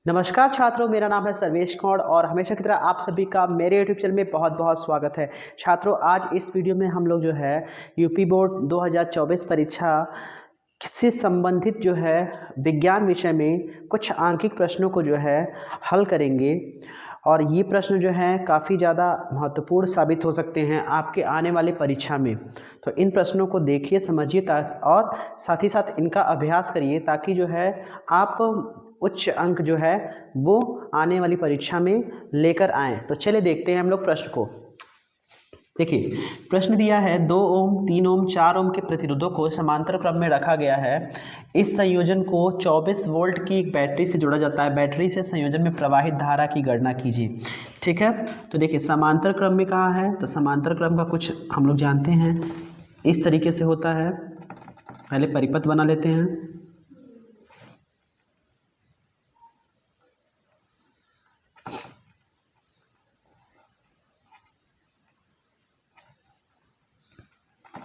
नमस्कार छात्रों, मेरा नाम है सर्वेश कौड़ और हमेशा की तरह आप सभी का मेरे यूट्यूब चैनल में बहुत बहुत स्वागत है। छात्रों, आज इस वीडियो में हम लोग जो है यूपी बोर्ड 2024 परीक्षा से संबंधित जो है विज्ञान विषय में कुछ आंकिक प्रश्नों को जो है हल करेंगे और ये प्रश्न जो हैं काफ़ी ज़्यादा महत्वपूर्ण साबित हो सकते हैं आपके आने वाले परीक्षा में। तो इन प्रश्नों को देखिए, समझिए और साथ ही साथ इनका अभ्यास करिए ताकि जो है आप उच्च अंक जो है वो आने वाली परीक्षा में लेकर आएँ। तो चलिए देखते हैं हम लोग प्रश्न को। देखिए, प्रश्न दिया है 2 ओम 3 ओम 4 ओम के प्रतिरोधों को समांतर क्रम में रखा गया है। इस संयोजन को 24 वोल्ट की एक बैटरी से जोड़ा जाता है। बैटरी से संयोजन में प्रवाहित धारा की गणना कीजिए। ठीक है, तो देखिए समांतर क्रम में कहा है, तो समांतर क्रम का कुछ हम लोग जानते हैं, इस तरीके से होता है। पहले परिपथ बना लेते हैं।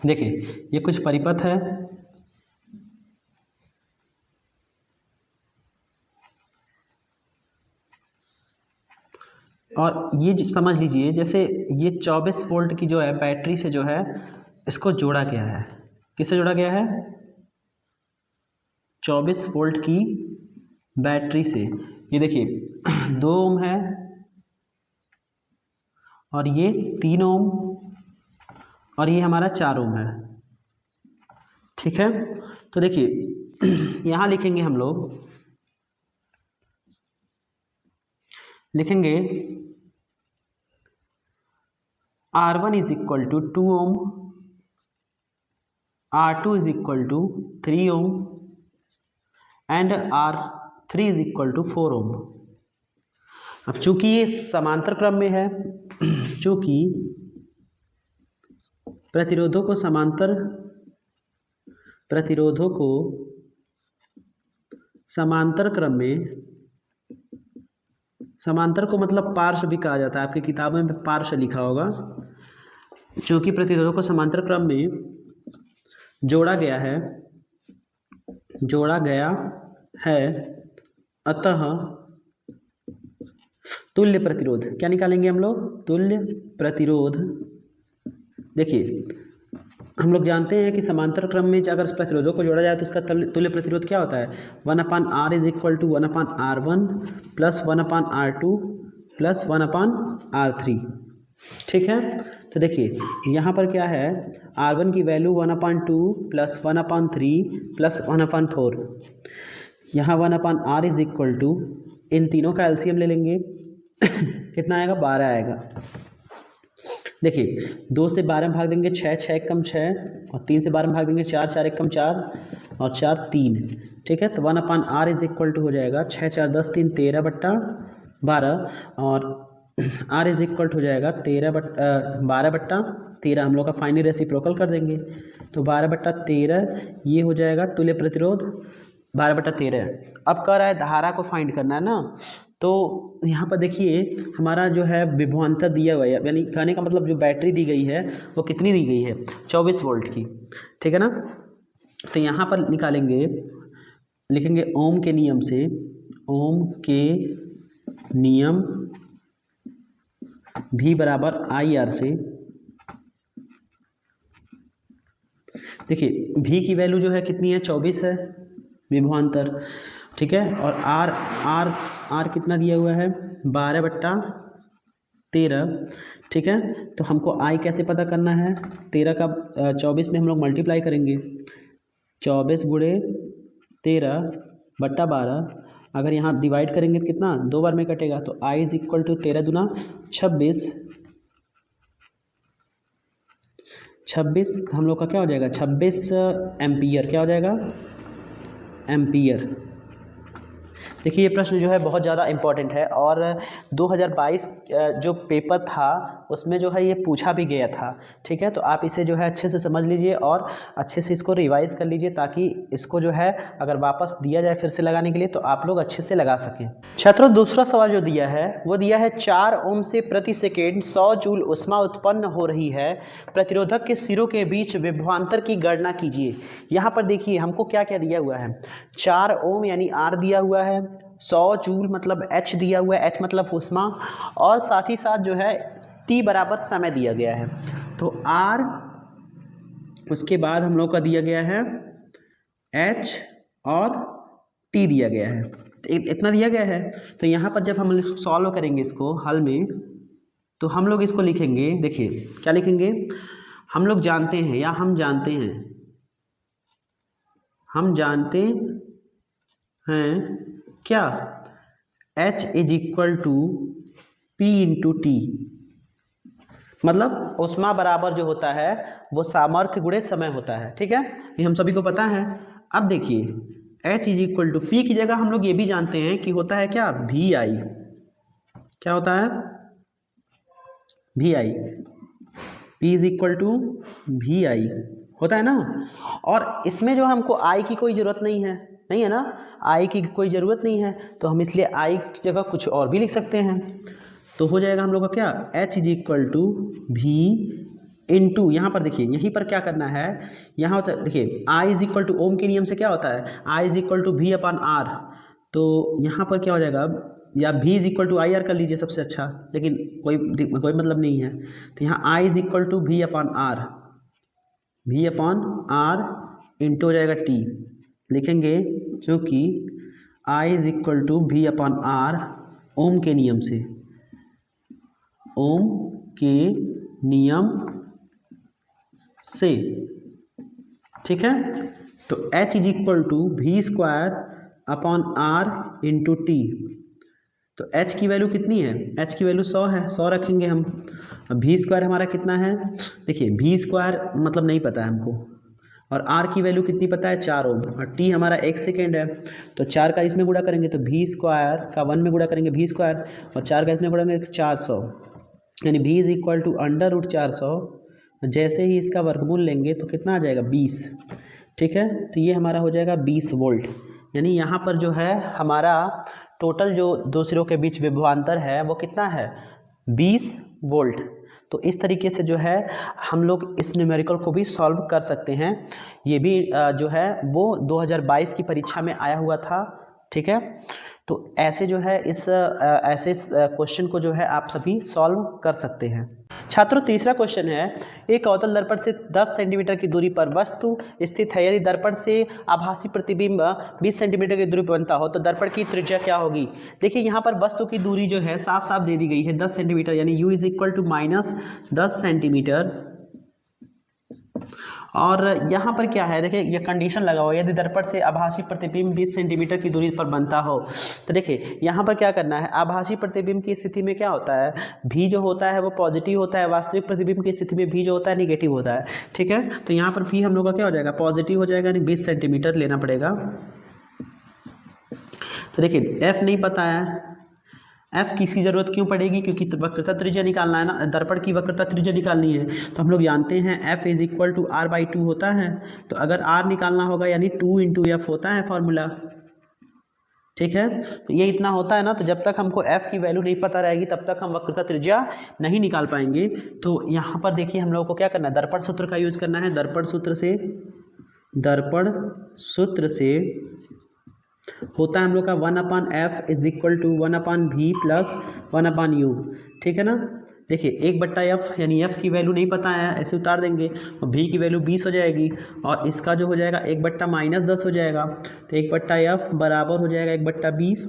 देखिए, ये कुछ परिपथ है और ये समझ लीजिए, जैसे ये 24 वोल्ट की जो है बैटरी से जो है इसको जोड़ा गया है। किससे जोड़ा गया है? 24 वोल्ट की बैटरी से। ये देखिए 2 ओम है और ये 3 ओम और ये हमारा 4 ओम है। ठीक है, तो देखिए यहाँ लिखेंगे, हम लोग लिखेंगे R1 is equal to 2 ohm, R2 is equal to 3 ohm and R3 is equal to 4 ohm. अब चूंकि ये समांतर क्रम में है, चूंकि प्रतिरोधों को समांतर क्रम में, समांतर को मतलब पार्श्व भी कहा जाता है, आपकी किताबों में पार्श्व लिखा होगा। चूंकि प्रतिरोधों को समांतर क्रम में जोड़ा गया है, अतः तुल्य प्रतिरोध, क्या निकालेंगे हम लोग? तुल्य प्रतिरोध। देखिए, हम लोग जानते हैं कि समांतर क्रम में अगर प्रतिरोधों को जोड़ा जाए तो उसका तुल्य प्रतिरोध क्या होता है? 1/r is equal to 1/r1 plus 1/r2 plus 1/r3। ठीक है, तो देखिए यहाँ पर क्या है, R1 की वैल्यू 1/2 प्लस 1/3 प्लस 1/4। यहाँ 1/r इज इक्वल टू, इन तीनों का एलसीएम ले लेंगे कितना आएगा? 12 आएगा। देखिए 2 से 12 में भाग देंगे 6, 6 एकम 6 और 3 से 12 में भाग देंगे 4, 4 एकम 4 और 4 3। ठीक है, तो 1/r इज इक्वल टू हो जाएगा 6 4 10 3 13/12 और r इज इक्वल टू हो जाएगा 12/13। हम लोग का फाइनल रेसिप्रोकल कर देंगे, तो 12/13 ये हो जाएगा तुल्य प्रतिरोध 12/13। अब कह रहा है धारा को फाइंड करना है ना, तो यहाँ पर देखिए हमारा जो है विभवांतर दिया हुआ है, यानी कहने का मतलब जो बैटरी दी गई है वो कितनी दी गई है? 24 वोल्ट की। ठीक है ना, तो यहाँ पर निकालेंगे, लिखेंगे ओम के नियम से, ओम के नियम V बराबर IR से। देखिए V की वैल्यू जो है कितनी है? 24 है विभवांतर। ठीक है, और R कितना दिया हुआ है? 12/13। ठीक है, तो हमको I कैसे पता करना है? 13 का 24 में हम लोग मल्टीप्लाई करेंगे, 24 गुणे 13/12। अगर यहाँ डिवाइड करेंगे तो कितना? 2 बार में कटेगा, तो I इज इक्वल टू 13 दूना 26। हम लोग का क्या हो जाएगा? 26 एम्पियर। क्या हो जाएगा? एम्पियर। देखिए ये प्रश्न जो है बहुत ज़्यादा इम्पॉर्टेंट है और 2022 जो पेपर था उसमें जो है ये पूछा भी गया था। ठीक है, तो आप इसे जो है अच्छे से समझ लीजिए और अच्छे से इसको रिवाइज कर लीजिए ताकि इसको जो है अगर वापस दिया जाए फिर से लगाने के लिए तो आप लोग अच्छे से लगा सकें। छात्रों, दूसरा सवाल जो दिया है वो दिया है 4 ओम से प्रति सेकेंड 100 जूल ऊष्मा उत्पन्न हो रही है, प्रतिरोधक के सिरों के बीच विभवांतर की गणना कीजिए। यहाँ पर देखिए हमको क्या क्या दिया हुआ है, 4 ओम यानी R दिया हुआ है, 100 जूल मतलब h दिया हुआ है, h मतलब ऊष्मा, और साथ ही साथ जो है t बराबर समय दिया गया है। तो r, उसके बाद हम लोग का दिया गया है h और t दिया गया है, इतना दिया गया है। तो यहाँ पर जब हम सॉल्व करेंगे इसको हल में, तो हम लोग इसको लिखेंगे, देखिए क्या लिखेंगे, हम लोग जानते हैं या हम जानते हैं क्या, H is equal to P into T, मतलब ऊष्मा बराबर जो होता है वो सामर्थ्य गुणे समय होता है। ठीक है, ये हम सभी को पता है। अब देखिए H is equal to P की जगह हम लोग ये भी जानते हैं कि होता है क्या, VI, क्या होता है, VI, P is equal to VI होता है ना। और इसमें जो हमको I की कोई ज़रूरत नहीं है ना, I की कोई ज़रूरत नहीं है, तो हम इसलिए I की जगह कुछ और भी लिख सकते हैं। तो हो जाएगा हम लोग का क्या, H is equal to V into, यहाँ पर देखिए यहीं पर क्या करना है, यहाँ होता है देखिए I is equal to, Ohm के नियम से क्या होता है, I is equal to V upon R, तो यहाँ पर क्या हो जाएगा, या V is equal to I R कर लीजिए सबसे अच्छा, लेकिन कोई मतलब नहीं है। तो यहाँ I is equal to V upon R into हो जाएगा T, लिखेंगे क्योंकि I is equal to V upon R Ohm के नियम से, ठीक है। तो H is equal to V square upon R into T, तो H की वैल्यू कितनी है, H की वैल्यू 100 है, 100 रखेंगे हम। अब V स्क्वायर हमारा कितना है, देखिए V स्क्वायर मतलब नहीं पता है हमको, और R की वैल्यू कितनी पता है, 4 ओम, और T हमारा 1 सेकेंड है, तो 4 का इसमें गुणा करेंगे तो V स्क्वायर का 1 में गुणा करेंगे V स्क्वायर, और 4 का इसमें गुणा करेंगे 400, यानी V is equal to under root 400। जैसे ही इसका वर्गमूल लेंगे तो कितना आ जाएगा, 20, ठीक है। तो ये हमारा हो जाएगा 20 वोल्ट, यानी यहाँ पर जो है हमारा टोटल जो दो सिरों के बीच विभवांतर है वो कितना है, 20 वोल्ट। तो इस तरीके से जो है हम लोग इस न्यूमेरिकल को भी सॉल्व कर सकते हैं। ये भी जो है वो 2022 की परीक्षा में आया हुआ था, ठीक है। तो ऐसे जो है ऐसे क्वेश्चन को जो है आप सभी सॉल्व कर सकते हैं। छात्रों, तीसरा क्वेश्चन है, एक अवतल दर्पण से 10 सेंटीमीटर की दूरी पर वस्तु स्थित है। यदि दर्पण से आभासी प्रतिबिंब 20 सेंटीमीटर की दूरी पर बनता हो तो दर्पण की त्रिज्या क्या होगी। देखिए यहाँ पर वस्तु की दूरी जो है साफ साफ दे दी गई है, 10 सेंटीमीटर, यानी u is equal to minus 10 centimetre. और यहाँ पर क्या है, देखिए ये कंडीशन लगा हुआ है, यदि दर्पण से आभासी प्रतिबिंब 20 सेंटीमीटर की दूरी पर बनता हो। तो देखिए यहाँ पर क्या करना है, आभासी प्रतिबिंब की स्थिति में क्या होता है, भी जो होता है वो पॉजिटिव होता है, वास्तविक प्रतिबिंब की स्थिति में भी जो होता है निगेटिव होता है, ठीक है। तो यहाँ पर भी हम लोग का क्या हो जाएगा, पॉजिटिव हो जाएगा, यानी 20 सेंटीमीटर लेना पड़ेगा। तो देखिए f नहीं पता है, f की इसकी जरूरत क्यों पड़ेगी, क्योंकि वक्रता त्रिज्या निकालना है ना, दर्पण की वक्रता त्रिज्या निकालनी है। तो हम लोग जानते हैं f is equal to r/2 होता है, तो अगर r निकालना होगा यानी 2 इंटू एफ होता है फॉर्मूला, ठीक है। तो ये इतना होता है ना, तो जब तक हमको f की वैल्यू नहीं पता रहेगी तब तक हम वक्रता त्रिज्या नहीं निकाल पाएंगे। तो यहाँ पर देखिए हम लोग को क्या करना है, दर्पण सूत्र का यूज करना है। दर्पण सूत्र से होता है हम लोग का 1/f is equal to 1/v plus 1/u, ठीक है ना। देखिए 1/f, यानी f की वैल्यू नहीं पता है, ऐसे उतार देंगे, और v की वैल्यू 20 हो जाएगी, और इसका जो हो जाएगा 1/-10 हो जाएगा। तो 1/f बराबर हो जाएगा 1/20,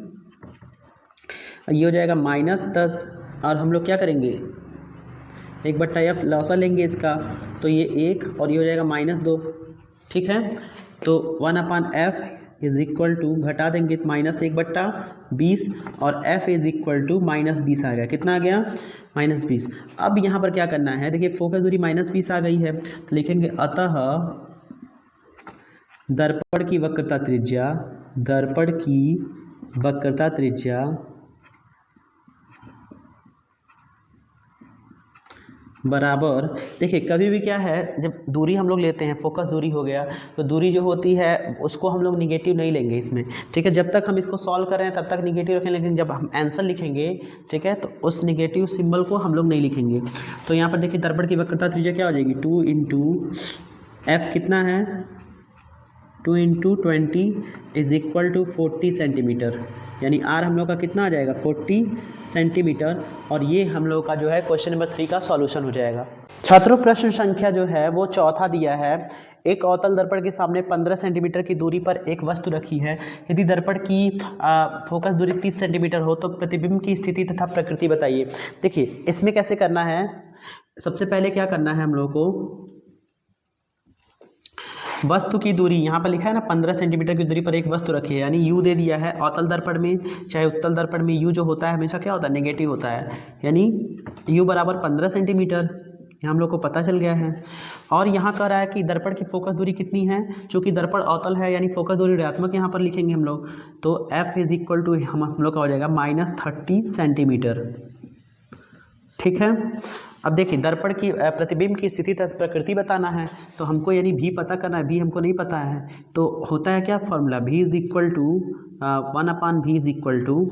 ये हो जाएगा -10, और हम लोग क्या करेंगे, 1/f लौसा लेंगे इसका, तो ये 1 और ये हो जाएगा -2, ठीक है। तो 1/f इज इक्वल टू घटा देंगे -1/20, और f इज इक्वल टू -20 आ गया, कितना आ गया, -20। अब यहाँ पर क्या करना है, देखिए फोकस दूरी -20 आ गई है, तो लिखेंगे अतः दर्पण की वक्रता त्रिज्या बराबर, देखिए कभी भी क्या है, जब दूरी हम लोग लेते हैं, फोकस दूरी हो गया, तो दूरी जो होती है उसको हम लोग निगेटिव नहीं लेंगे इसमें, ठीक है। जब तक हम इसको सॉल्व कर रहे हैं तब तक निगेटिव रखें, लेकिन जब हम आंसर लिखेंगे, ठीक है, तो उस निगेटिव सिंबल को हम लोग नहीं लिखेंगे। तो यहाँ पर देखिए दर्पण की वक्रता त्रिज्या क्या हो जाएगी, 2 इंटू एफ कितना है, 2 into 20 is equal to 40 centimetre, यानी आर हम लोग का कितना आ जाएगा 40 सेंटीमीटर। और ये हम लोग का जो है क्वेश्चन नंबर 3 का सॉल्यूशन हो जाएगा। छात्रों प्रश्न संख्या जो है वो चौथा दिया है। एक अवतल दर्पण के सामने 15 सेंटीमीटर की दूरी पर एक वस्तु रखी है। यदि दर्पण की फोकस दूरी 30 सेंटीमीटर हो तो प्रतिबिंब की स्थिति तथा प्रकृति बताइए। देखिए इसमें कैसे करना है, सबसे पहले क्या करना है हम लोग को, वस्तु की दूरी यहाँ पर लिखा है ना 15 सेंटीमीटर की दूरी पर एक वस्तु रखी है, यानी यू दे दिया है। अवतल दर्पण में चाहे उत्तल दर्पण में यू जो होता है हमेशा क्या होता है, नेगेटिव होता है, यानी यू बराबर 15 सेंटीमीटर, हम लोग को पता चल गया है। और यहाँ कह रहा है कि दर्पण की फोकस दूरी कितनी है, चूंकि दर्पण अवतल है यानी फोकस दूरी ऋणात्मक यहाँ पर लिखेंगे हम लोग, तो F इज इक्वल टू हम लोग का हो जाएगा -30 सेंटीमीटर। ठीक है। अब देखिए दर्पण की प्रतिबिंब की स्थिति तथा प्रकृति बताना है, तो हमको यानी भी पता करना है, भी हमको नहीं पता है, तो होता है क्या formula, v is equal to 1/v is equal to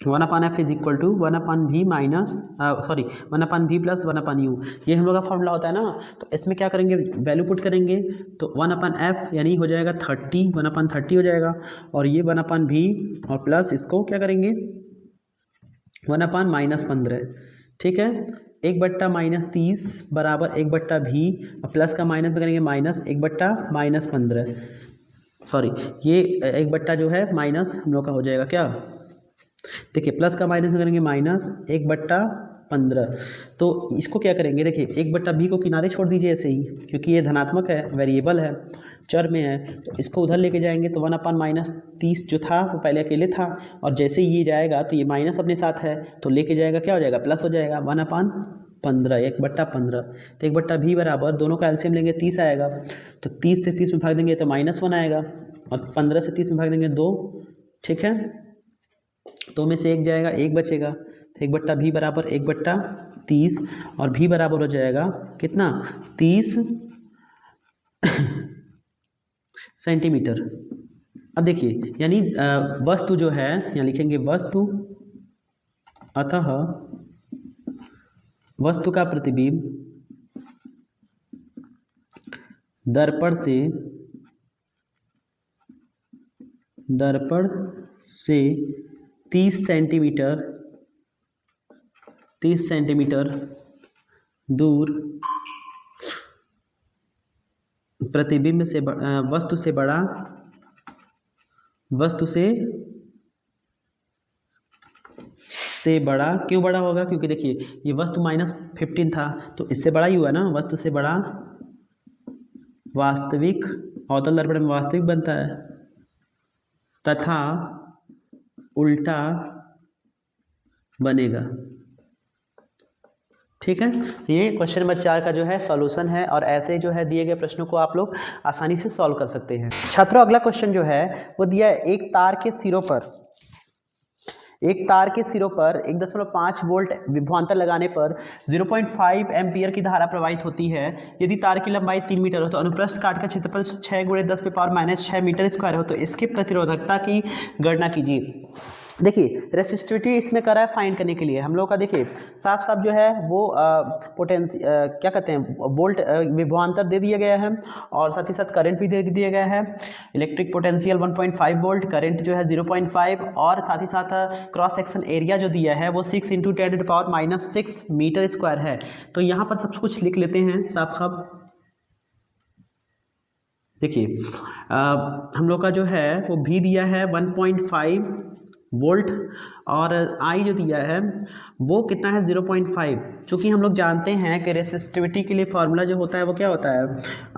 1/f is equal to 1/v minus 1/v plus 1/u, ये हम लोग का फॉर्मूला होता है ना। तो इसमें क्या करेंगे, वैल्यू पुट करेंगे, तो 1/f यानी हो जाएगा 30, 1/30 हो जाएगा, और ये 1/v और प्लस इसको क्या करेंगे 1/-15। ठीक है, 1/-30 बराबर 1/v, प्लस का माइनस में करेंगे माइनस 1/-15, सॉरी ये 1/ जो है माइनस हम लोग का हो जाएगा क्या, देखिए प्लस का माइनस में करेंगे माइनस 1/15। तो इसको क्या करेंगे, देखिए 1/v को किनारे छोड़ दीजिए ऐसे ही, क्योंकि ये धनात्मक है, वेरिएबल है, चर में है, तो इसको उधर लेके जाएंगे, तो 1/-30 जो था वो पहले अकेले था, और जैसे ये जाएगा तो ये माइनस अपने साथ है, तो लेके जाएगा क्या हो जाएगा, प्लस हो जाएगा 1/15, 1/15। तो 1/v बराबर, दोनों का एलसीएम लेंगे 30 आएगा, तो 30 से 30 में भाग देंगे तो -1 आएगा, और 15 से 30 में भाग देंगे 2। ठीक है, 2 में से 1 जाएगा, 1 बचेगा, तो 1/v बराबर 1/30, और v बराबर हो जाएगा कितना 30 सेंटीमीटर। अब देखिए यानी वस्तु जो है, यहाँ लिखेंगे वस्तु, अतः वस्तु का प्रतिबिंब दर्पण से 30 सेंटीमीटर दूर प्रतिबिंब से वस्तु से बड़ा, क्यों बड़ा होगा, क्योंकि देखिए ये वस्तु -15 था, तो इससे बड़ा ही हुआ ना, वस्तु से बड़ा वास्तविक, अवतल दर्पण में वास्तविक बनता है, तथा उल्टा बनेगा। ठीक है, ये क्वेश्चन नंबर 4 का जो है सॉल्यूशन है, और ऐसे जो है दिए गए प्रश्नों को आप लोग आसानी से सॉल्व कर सकते हैं। छात्रों अगला क्वेश्चन जो है वो दिया है, एक तार के सिरों पर 1.5 वोल्ट विभवांतर लगाने पर 0.5 एम्पियर की धारा प्रवाहित होती है। यदि तार की लंबाई 3 मीटर हो तो अनुप्रस्थ काट का क्षेत्रफल 6 × 10⁻⁻6 मीटर स्क्वायर हो, तो इसके प्रतिरोधकता की गणना कीजिए। देखिए रेसिस्टिविटी इसमें करा है फाइंड करने के लिए हम लोग का, देखिए साफ साफ जो है वो क्या कहते हैं, वोल्ट विभवांतर दे दिया गया है, और साथ ही साथ करंट भी दे दिया गया है। इलेक्ट्रिक पोटेंशियल 1.5 वोल्ट, करंट जो है 0.5, और साथ ही साथ क्रॉस सेक्शन एरिया जो दिया है वो 6 × 10⁻⁻6 मीटर स्क्वायर है। तो यहाँ पर सब कुछ लिख लेते हैं साफ साफ। देखिए हम लोग का जो है वो भी दिया है 1.5 वोल्ट, और आई जो दिया है वो कितना है 0.5। चूँकि हम लोग जानते हैं कि रेसिस्टिविटी के लिए फार्मूला जो होता है वो क्या होता है,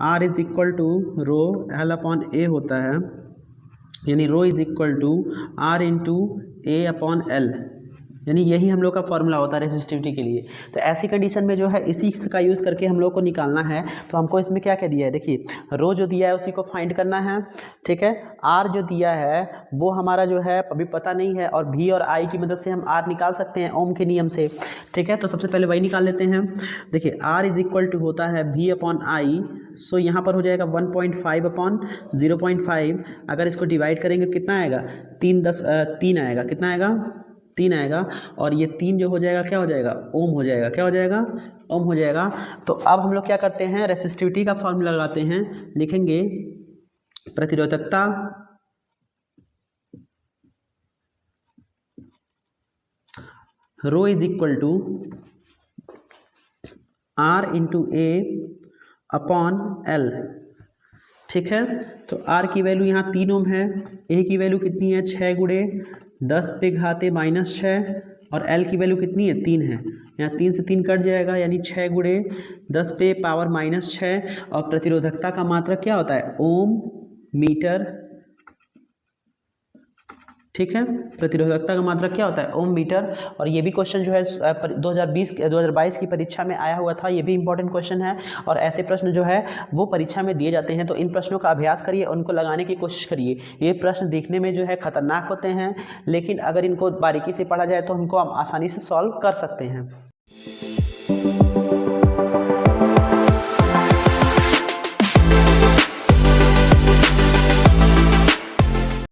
R is equal to rho L/A होता है, यानी rho is equal to R × A/L, यानी यही हम लोग का फॉर्मूला होता है रेसिस्टिविटी के लिए। तो ऐसी कंडीशन में जो है इसी का यूज़ करके हम लोग को निकालना है। तो हमको इसमें क्या क्या दिया है, देखिए रो जो दिया है उसी को फाइंड करना है। ठीक है, आर जो दिया है वो हमारा जो है अभी पता नहीं है, और भी और आई की मदद से हम आर निकाल सकते हैं ओम के नियम से। ठीक है, तो सबसे पहले वही निकाल लेते हैं। देखिए आर इज इक्वल टू होता है V/I, सो यहाँ पर हो जाएगा 1.5/0.5। अगर इसको डिवाइड करेंगे कितना आएगा, 3 आएगा, कितना आएगा 3 आएगा, और ये 3 जो हो जाएगा क्या हो जाएगा, ओम हो जाएगा, क्या हो जाएगा, ओम हो जाएगा। तो अब हम लोग क्या करते हैं, रेसिस्टिविटी का फॉर्मूला लगाते हैं, लिखेंगे प्रतिरोधकता rho is equal to R into A upon L. ठीक है, तो R की वैल्यू यहाँ 3 ओम है, A की वैल्यू कितनी है 6 गुणे 10 पे घाते -6 और L की वैल्यू कितनी है 3 है। यहाँ 3 से 3 कट जाएगा यानी 6 गुणे 10 पे पावर -6 और प्रतिरोधकता का मात्रक क्या होता है ओम मीटर। ठीक है, प्रतिरोधकता का मात्रक क्या होता है ओम मीटर। और ये भी क्वेश्चन जो है 2022 की परीक्षा में आया हुआ था, ये भी इंपॉर्टेंट क्वेश्चन है और ऐसे प्रश्न जो है वो परीक्षा में दिए जाते हैं। तो इन प्रश्नों का अभ्यास करिए, उनको लगाने की कोशिश करिए। ये प्रश्न देखने में जो है खतरनाक होते हैं, लेकिन अगर इनको बारीकी से पढ़ा जाए तो इनको हम आसानी से सॉल्व कर सकते हैं।